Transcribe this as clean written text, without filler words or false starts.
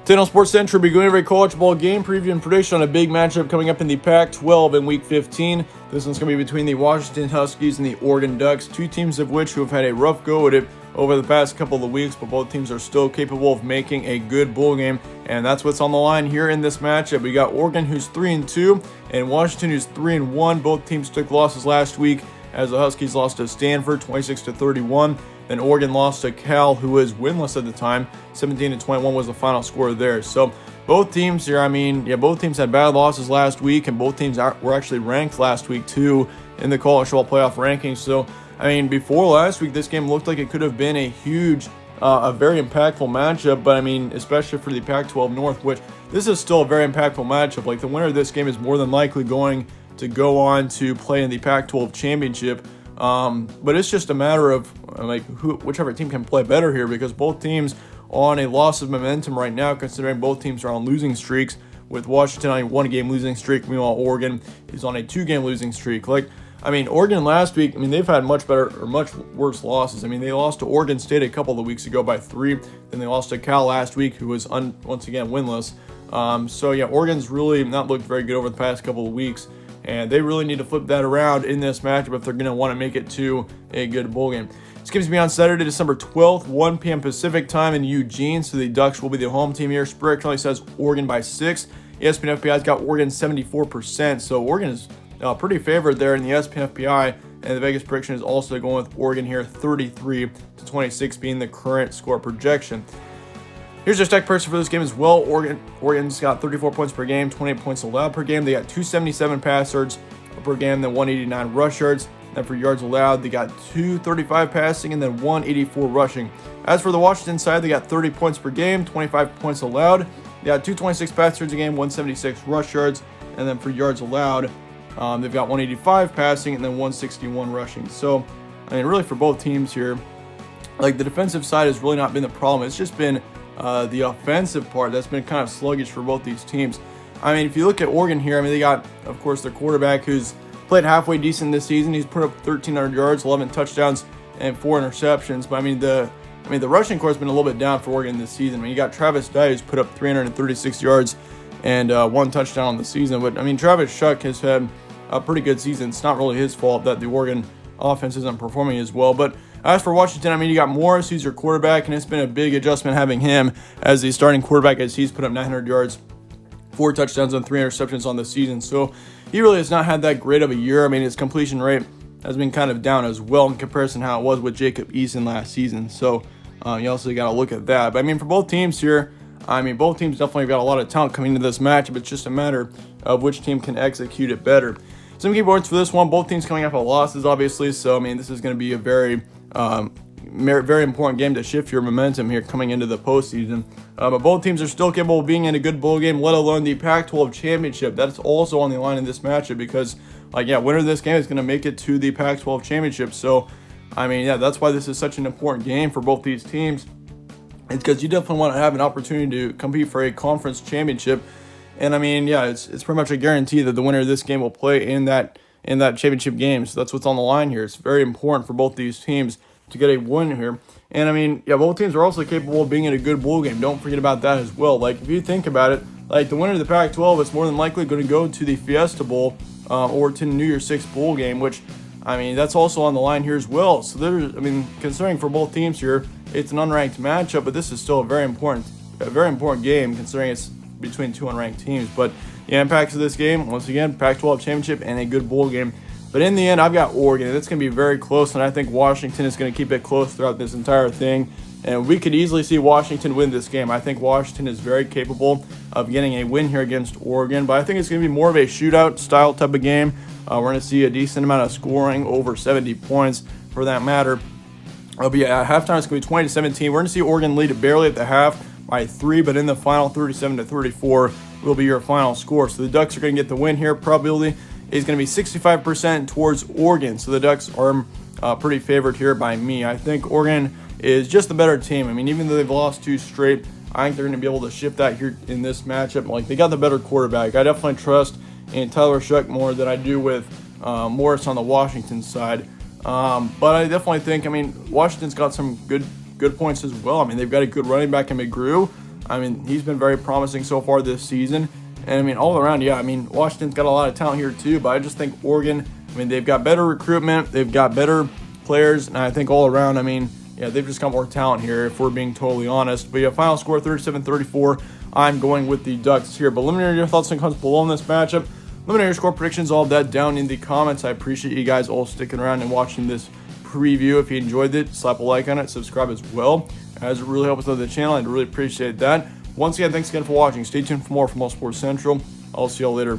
Today Sports Central, we're going over a college ball game preview and prediction on a big matchup coming up in the Pac-12 in Week 15. This one's going to be between the Washington Huskies and the Oregon Ducks, two teams of which who have had a rough go at it over the past couple of weeks, but both teams are still capable of making a good bowl game, and that's what's on the line here in this matchup. We got Oregon, who's 3-2, and Washington, who's 3-1. Both teams took losses last week, as the Huskies lost to Stanford 26-31. Then Oregon lost to Cal, who was winless at the time. 17-21 was the final score there. So both teams here, both teams had bad losses last week, and both teams were actually ranked last week too in the college football playoff rankings. So before last week, this game looked like it could have been a huge, a very impactful matchup. But especially for the Pac-12 North, which this is still a very impactful matchup. Like, the winner of this game is more than likely going to go on to play in the Pac-12 championship. But it's just a matter of whichever team can play better here, because both teams are on a loss of momentum right now, considering both teams are on losing streaks, with Washington on a 1-game losing streak. Meanwhile, Oregon is on a 2-game losing streak. Oregon last week, they've had much worse losses. They lost to Oregon State a couple of weeks ago by 3. Then they lost to Cal last week, who was once again winless. Oregon's really not looked very good over the past couple of weeks, and they really need to flip that around in this matchup if they're going to want to make it to a good bowl game. This game's going to be on Saturday, December 12th, 1 p.m. Pacific time in Eugene, so the Ducks will be the home team here. Spread currently says Oregon by 6. ESPN FPI's got Oregon 74%, so Oregon is pretty favored there in the ESPN FPI, and the Vegas prediction is also going with Oregon here, 33-26 being the current score projection. Here's your stack person for this game as well. Oregon's got 34 points per game, 28 points allowed per game. They got 277 pass yards per game, then 189 rush yards. Then for yards allowed, they got 235 passing and then 184 rushing. As for the Washington side, they got 30 points per game, 25 points allowed. They got 226 pass yards a game, 176 rush yards. And then for yards allowed, they've got 185 passing and then 161 rushing. So, really for both teams here, the defensive side has really not been the problem. It's just been the offensive part that's been kind of sluggish for both these teams. If you look at Oregon here, they got, of course, their quarterback who's played halfway decent this season. He's put up 1,300 yards, 11 touchdowns, and 4 interceptions. But the rushing core has been a little bit down for Oregon this season. You got Travis Dye, who's put up 336 yards and 1 touchdown on the season. But Travis Shuck has had a pretty good season. It's not really his fault that the Oregon offense isn't performing as well. But as for Washington, you got Morris, who's your quarterback, and it's been a big adjustment having him as the starting quarterback, as he's put up 900 yards, 4 touchdowns, and 3 interceptions on the season. So he really has not had that great of a year. His completion rate has been kind of down as well in comparison to how it was with Jacob Eason last season. So you also got to look at that. But for both teams here, both teams definitely got a lot of talent coming into this matchup. It's just a matter of which team can execute it better. Some key points for this one: both teams coming off of losses, obviously. So this is going to be a very important game to shift your momentum here coming into the postseason. But both teams are still capable of being in a good bowl game, let alone the Pac-12 championship. That's also on the line in this matchup because, winner of this game is going to make it to the Pac-12 championship. So, that's why this is such an important game for both these teams. It's because you definitely want to have an opportunity to compete for a conference championship. And it's pretty much a guarantee that the winner of this game will play in that championship game. So that's what's on the line here. It's very important for both these teams to get a win here. And both teams are also capable of being in a good bowl game. Don't forget about that as well. If you think about it, the winner of the Pac-12 is more than likely going to go to the Fiesta Bowl or to the New Year's Six bowl game, which that's also on the line here as well. So there's, considering for both teams here, it's an unranked matchup, but this is still a very important game considering it's between 2 unranked teams. But the impacts of this game, once again, Pac-12 championship and a good bowl game. But in the end, I've got Oregon, and it's going to be very close, and I think Washington is going to keep it close throughout this entire thing. And we could easily see Washington win this game. I think Washington is very capable of getting a win here against Oregon, but I think it's going to be more of a shootout style type of game. We're going to see a decent amount of scoring, over 70 points for that matter. At halftime, it's going to be 20-17. We're going to see Oregon lead barely at the half by 3, but in the final, 37-34 will be your final score. So the Ducks are going to get the win here. Probability is going to be 65% towards Oregon. So the Ducks are pretty favored here by me. I think Oregon is just the better team. Even though they've lost 2 straight, I think they're going to be able to shift that here in this matchup. They got the better quarterback. I definitely trust in Tyler Shuck more than I do with Morris on the Washington side. But I definitely think, Washington's got some good points as well. They've got a good running back in McGrew. I mean, he's been very promising so far this season. And I mean, all around, yeah, I mean, Washington's got a lot of talent here too, but I just think Oregon, I mean, they've got better recruitment, they've got better players, and I think all around, I mean, yeah, they've just got more talent here, if we're being totally honest. But yeah, final score 37-34. I'm going with the Ducks here. But let me know your thoughts and comments below on this matchup. Let me know your score predictions, all of that down in the comments. I appreciate you guys all sticking around and watching this preview. If you enjoyed it, slap a like on it, subscribe as well, as it really helps out the channel. I'd really appreciate that. Once again, thanks again for watching. Stay tuned for more from All Sports Central. I'll see y'all later.